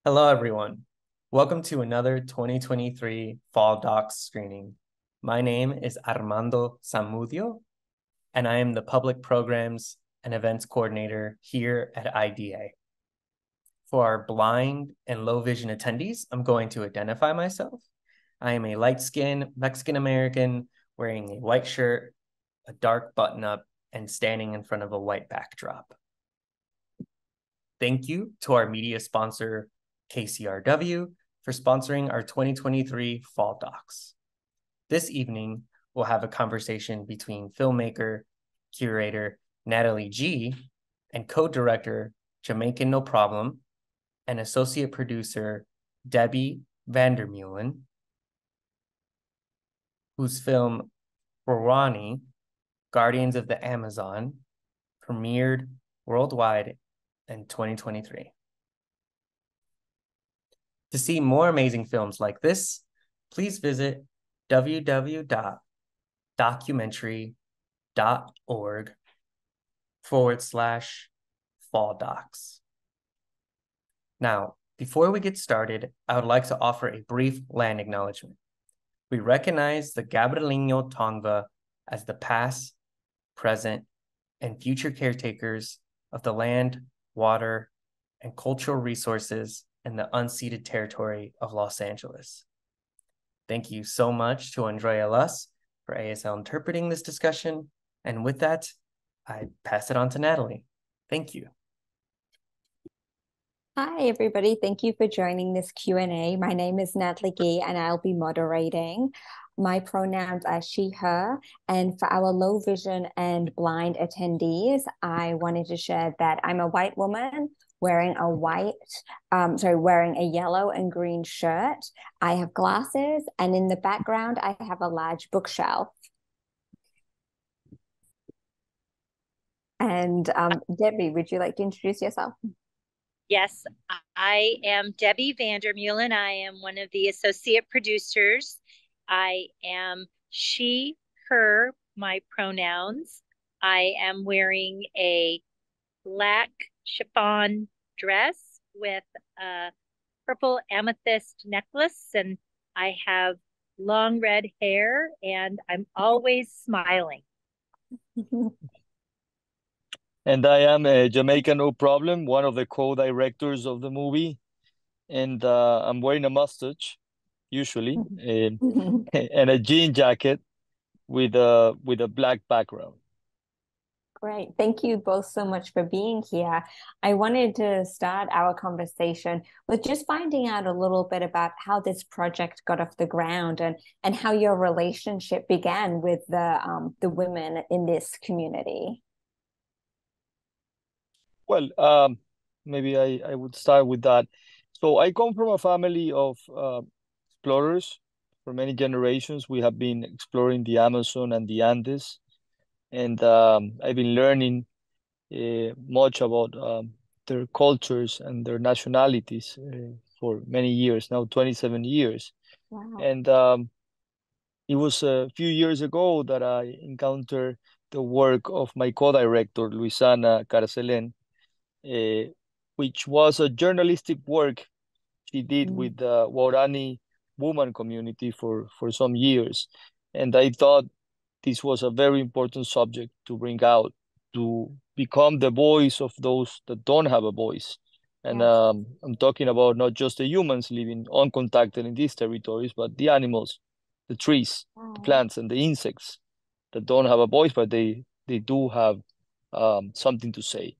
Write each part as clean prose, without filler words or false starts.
Hello, everyone. Welcome to another 2023 FallDocs screening. My name is Armando Zamudio, and I am the Public Programs and Events Coordinator here at IDA. For our blind and low vision attendees, I'm going to identify myself. I am a light-skinned Mexican-American wearing a white shirt, a dark button-up, and standing in front of a white backdrop. Thank you to our media sponsor, KCRW, for sponsoring our 2023 FallDocs. This evening, we'll have a conversation between filmmaker, curator Natalie Gee, and co-director JAMAICANOPROBLEM, and associate producer Debbie Vandermeulen, whose film Waorani, Guardians of the Amazon, premiered worldwide in 2023. To see more amazing films like this, please visit www.documentary.org/FallDocs. Now, before we get started, I would like to offer a brief land acknowledgement. We recognize the Gabrielino Tongva as the past, present, and future caretakers of the land, water, and cultural resources in the unceded territory of Los Angeles. Thank you so much to Andrea Luss for ASL interpreting this discussion. And with that, I pass it on to Natalie. Thank you. Hi, everybody. Thank you for joining this Q&A. My name is Natalie Gee, and I'll be moderating. My pronouns are she, her, and for our low vision and blind attendees, I wanted to share that I'm a white woman wearing a yellow and green shirt. I have glasses, and in the background, I have a large bookshelf. And Debbie, would you like to introduce yourself? Yes, I am Debbie Vandermeulen. I am one of the associate producers. I am she, her, my pronouns. I am wearing a black chiffon dress with a purple amethyst necklace, and I have long red hair, and I'm always smiling. And I am a JAMAICANOPROBLEM, one of the co-directors of the movie. And I'm wearing a mustache, usually, and a jean jacket with a black background. Great. Thank you both so much for being here. I wanted to start our conversation with just finding out a little bit about how this project got off the ground and how your relationship began with the women in this community. Well, maybe I would start with that. So I come from a family of explorers. For many generations, we have been exploring the Amazon and the Andes. And I've been learning much about their cultures and their nationalities for many years, now 27 years. Wow. And it was a few years ago that I encountered the work of my co-director, Luisana Carcelen, which was a journalistic work she did with the Waorani woman community for some years. And I thought this was a very important subject to bring out, to become the voice of those that don't have a voice. And I'm talking about not just the humans living uncontacted in these territories, but the animals, the trees, the plants, and the insects that don't have a voice, but they do have something to say.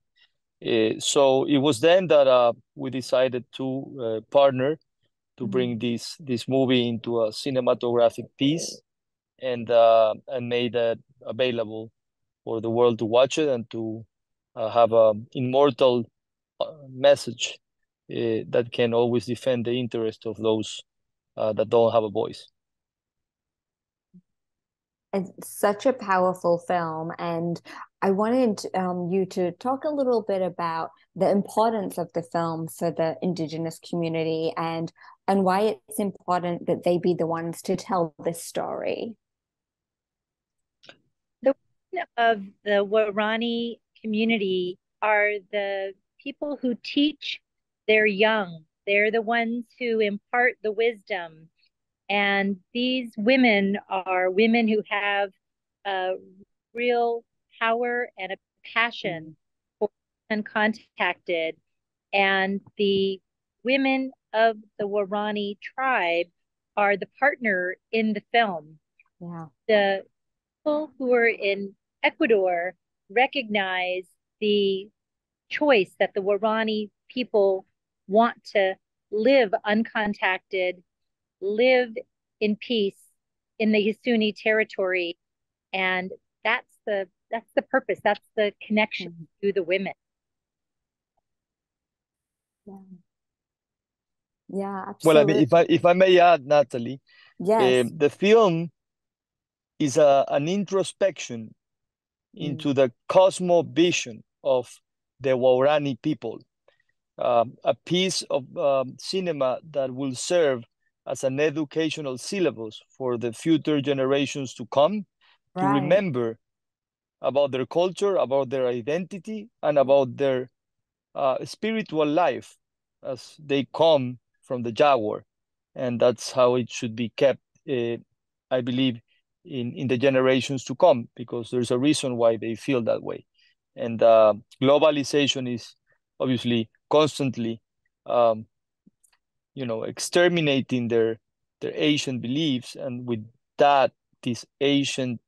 So it was then that we decided to partner to bring this movie into a cinematographic piece, and made it available for the world to watch it and to have an immortal message that can always defend the interest of those that don't have a voice. It's such a powerful film, and I wanted you to talk a little bit about the importance of the film for the Indigenous community and why it's important that they be the ones to tell this story. The women of the Waorani community are the people who teach their young They're the ones who impart the wisdom. And these women are women who have a real power and a passion for uncontacted. And the women of the Waorani tribe are the partner in the film. Yeah. The people who are in Ecuador recognize the choice that the Waorani people want to live uncontacted, live in peace in the Yasuni territory, and that's the purpose. That's the connection to the women. Yeah. Yeah, Well, I absolutely. mean, if I may add, Natalie, Yes. the film is an introspection into the cosmovision of the Waorani people, a piece of cinema that will serve as an educational syllabus for the future generations to come, to Right. remember about their culture, about their identity, and about their spiritual life as they come from the Jaguar. And that's how it should be kept, I believe, in the generations to come, because there's a reason why they feel that way. And globalization is obviously constantly, exterminating their ancient beliefs, and with that, this ancient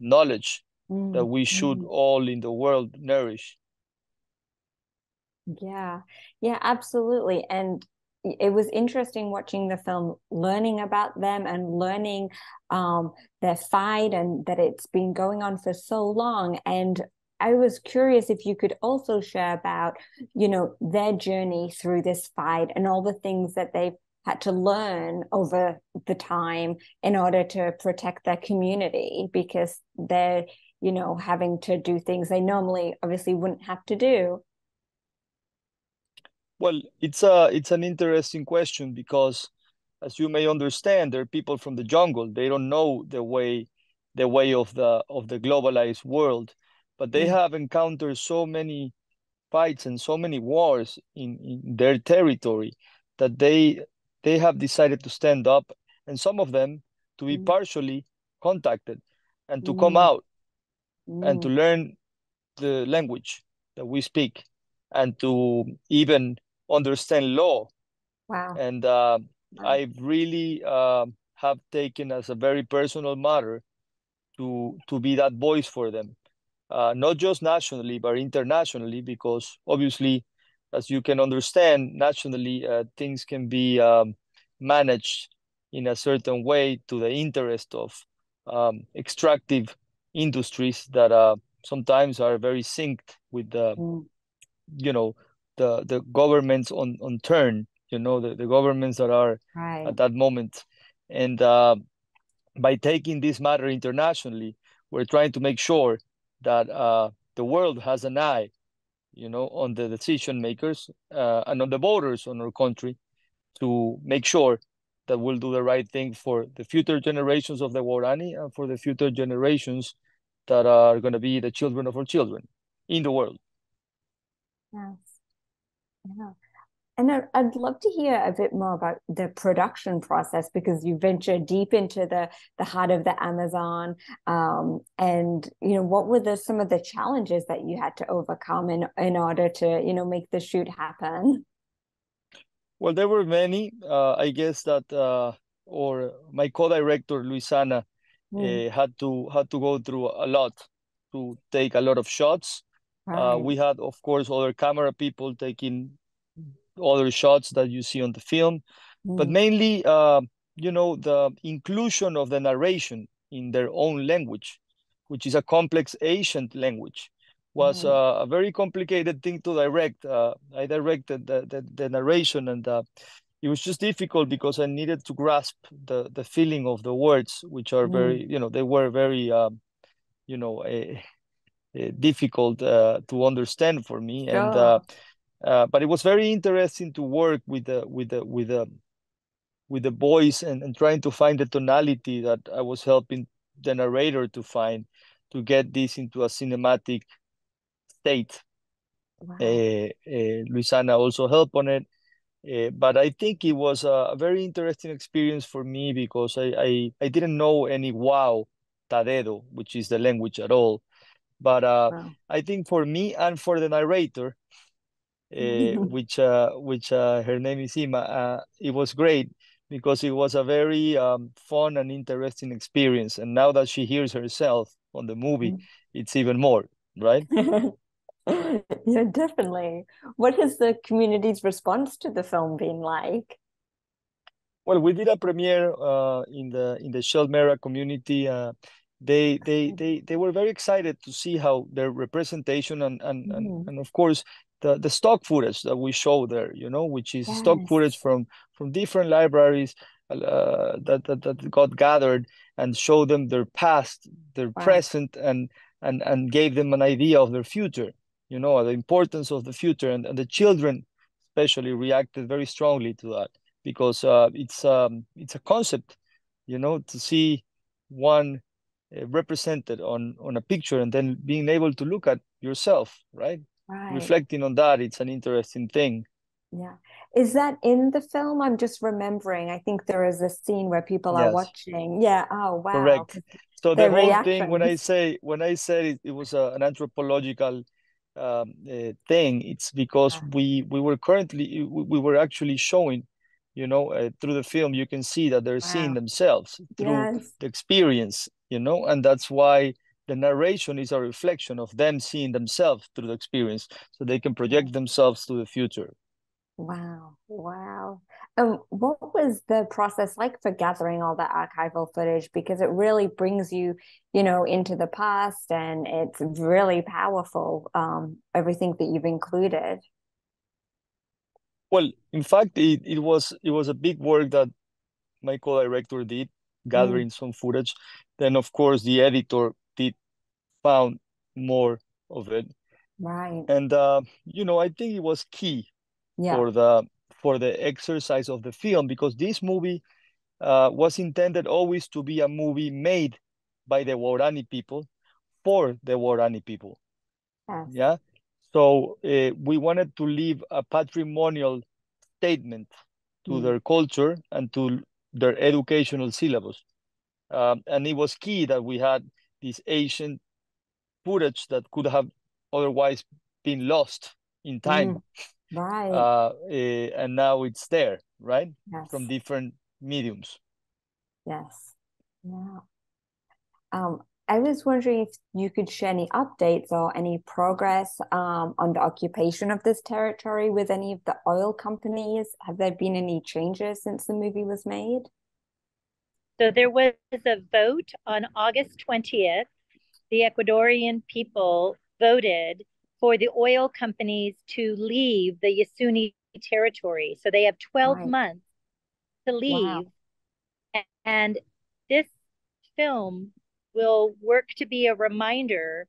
knowledge that we should all in the world nourish. Yeah, yeah, absolutely. And it was interesting watching the film, learning about them and learning their fight, and that it's been going on for so long. And I was curious if you could also share about, their journey through this fight and all the things that they've had to learn over the time in order to protect their community, because they're, having to do things they normally obviously wouldn't have to do. Well, it's an interesting question, because, as you may understand, there are people from the jungle. They don't know the way of the globalized world, but they have encountered so many fights and so many wars in their territory that they have decided to stand up, and some of them to be partially contacted, and to come out and to learn the language that we speak, and to even understand law. Wow. And I really have taken as a very personal matter to be that voice for them, not just nationally, but internationally, because obviously, as you can understand, nationally, things can be managed in a certain way to the interest of extractive industries that sometimes are very synced with the governments on turn, the governments that are at that moment. And by taking this matter internationally, we're trying to make sure that the world has an eye, on the decision makers and on the voters on our country, to make sure that we'll do the right thing for the future generations of the Waorani, and for the future generations that are going to be the children of our children in the world. Yes. Yeah. And I'd love to hear a bit more about the production process, because you venture deep into the heart of the Amazon. And, what were some of the challenges that you had to overcome in order to, make the shoot happen? Well, there were many. I guess that or my co-director Luisana had to go through a lot to take a lot of shots. We had, of course, other camera people taking other shots that you see on the film, but mainly, the inclusion of the narration in their own language, which is a complex ancient language, was a very complicated thing to direct. I directed the narration, and it was just difficult because I needed to grasp the feeling of the words, which are very, they were very, difficult to understand for me. And but it was very interesting to work with the voice, and trying to find the tonality that I was helping the narrator to find, to get this into a cinematic state. Luisana also helped on it. But I think it was a very interesting experience for me because I didn't know any Wao Tadedo, which is the language at all. But Wow. I think for me and for the narrator, which her name is Ima, it was great because it was a very fun and interesting experience. And now that she hears herself on the movie, it's even more, right? Yeah, definitely. What has the community's response to the film been like? Well, we did a premiere in the Shelmera community. They were very excited to see how their representation and of course the stock footage that we show there, which is stock footage Yes. from different libraries that got gathered and show them their past, their Wow. present, and gave them an idea of their future, the importance of the future, and the children especially reacted very strongly to that because it's a concept, to see one represented on a picture and then being able to look at yourself, right? Right. Reflecting on that, it's an interesting thing. Yeah. Is that in the film? I'm just remembering. I think there is a scene where people are Yes, watching. Yeah. Oh, wow. correct. So the Their whole thing, when I reactions. said it was an anthropological thing, it's because we were actually showing, through the film, you can see that they're seeing Wow. themselves through Yes. the experience, and that's why the narration is a reflection of them seeing themselves through the experience, so they can project themselves to the future. Wow. Wow. What was the process like for gathering all that archival footage? Because it really brings you, into the past, and it's really powerful, everything that you've included. Well, in fact, it was a big work that my co-director did, gathering some footage. Then, of course, the editor did found more of it. Right. And I think it was key Yeah. for the exercise of the film, because this movie was intended always to be a movie made by the Waorani people for the Waorani people. Yes. Yeah. So we wanted to leave a patrimonial statement to their culture and to their educational syllabus. And it was key that we had this ancient footage that could have otherwise been lost in time. Right. And now it's there, right? From Yes. different mediums. Yes. Yeah. I was wondering if you could share any updates or any progress on the occupation of this territory with any of the oil companies. Have there been any changes since the movie was made? So there was a vote on August 20th. The Ecuadorian people voted for the oil companies to leave the Yasuni territory. So they have 12 Right. months to leave. Wow. And this film will work to be a reminder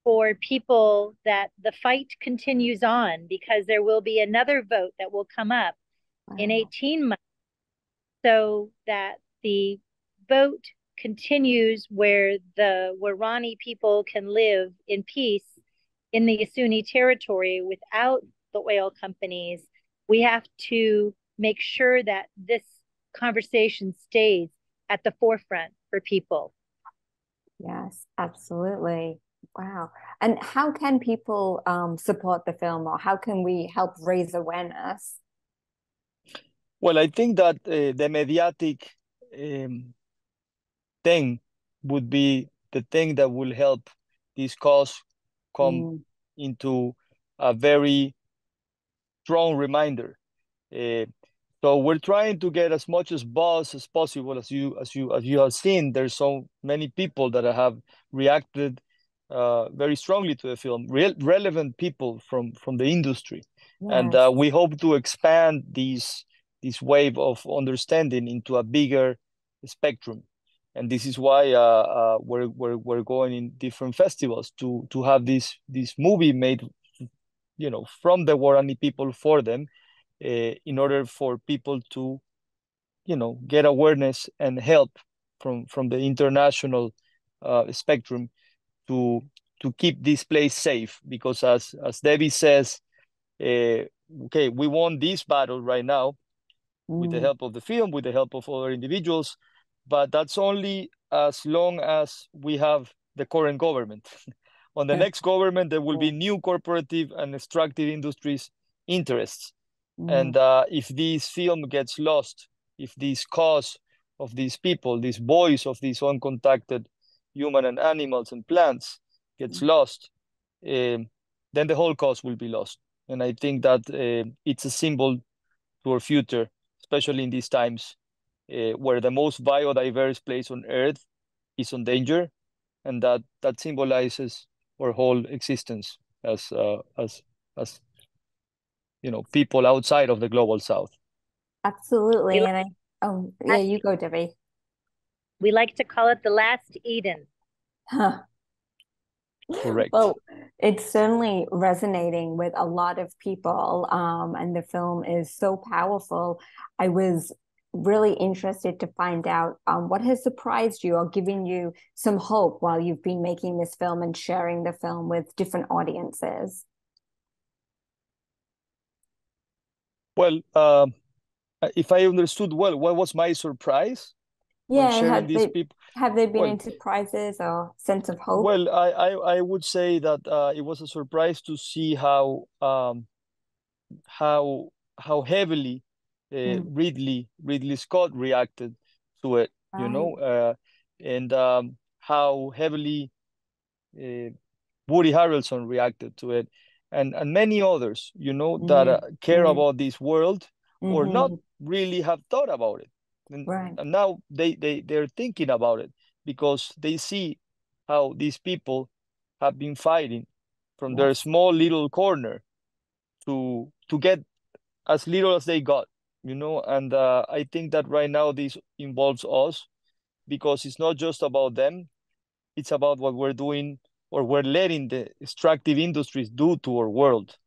for people that the fight continues on, because there will be another vote that will come up in Wow. 18 months, so that the vote continues where the Waorani people can live in peace in the Yasuni territory without the oil companies. We have to make sure that this conversation stays at the forefront for people. Yes, absolutely. Wow. And how can people support the film, or how can we help raise awareness? Well, I think that the mediatic thing would be the thing that will help this cause come into a very strong reminder. So we're trying to get as much as buzz as possible. As you have seen, there's so many people that have reacted very strongly to the film, relevant people from the industry. And Yes. we hope to expand this wave of understanding into a bigger spectrum. And this is why we're going in different festivals to have this movie made, from the Waorani people for them, in order for people to, get awareness and help from the international spectrum to keep this place safe. Because as Debbie says, okay, we won this battle right now with the Mm. help of the film, with the help of other individuals, but that's only as long as we have the current government. On the next government, there will be new corporative and extractive industries interests. And if this film gets lost, if this cause of these people, this voice of these uncontacted human and animals and plants gets lost, then the whole cause will be lost. And I think that it's a symbol to our future, especially in these times where the most biodiverse place on Earth is on danger, and that symbolizes our whole existence as people outside of the global South. Absolutely. We And yeah, you go, Debbie. We like to call it the last Eden. Huh. Correct. Well, it's certainly resonating with a lot of people, and the film is so powerful. I was really interested to find out what has surprised you or given you some hope while you've been making this film and sharing the film with different audiences. Well, if I understood well, what was my surprise when Yeah, sharing these people? have there been Well, any surprises or sense of hope? well, I would say that it was a surprise to see how heavily Ridley Scott reacted to it, Right. and how heavily Woody Harrelson reacted to it, and many others, that care about this world or not really have thought about it, Right. and now they're thinking about it because they see how these people have been fighting from their Yes. small little corner to get as little as they got, and I think that right now this involves us because it's not just about them, it's about what we're doing or we're letting the extractive industries do to our world.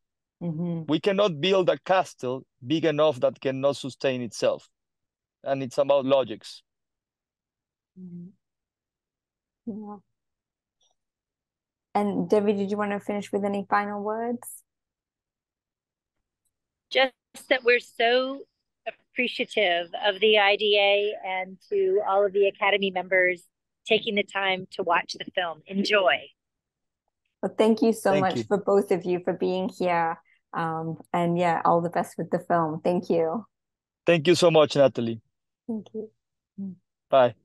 We cannot build a castle big enough that cannot sustain itself, and it's about logics. Yeah. And Debbie, did you want to finish with any final words? Just that we're so appreciative of the IDA and to all of the Academy members taking the time to watch the film. Enjoy. Well, thank you so much you. for both of you for being here. And yeah, all the best with the film. Thank you. Thank you so much, Natalie. Thank you. Bye.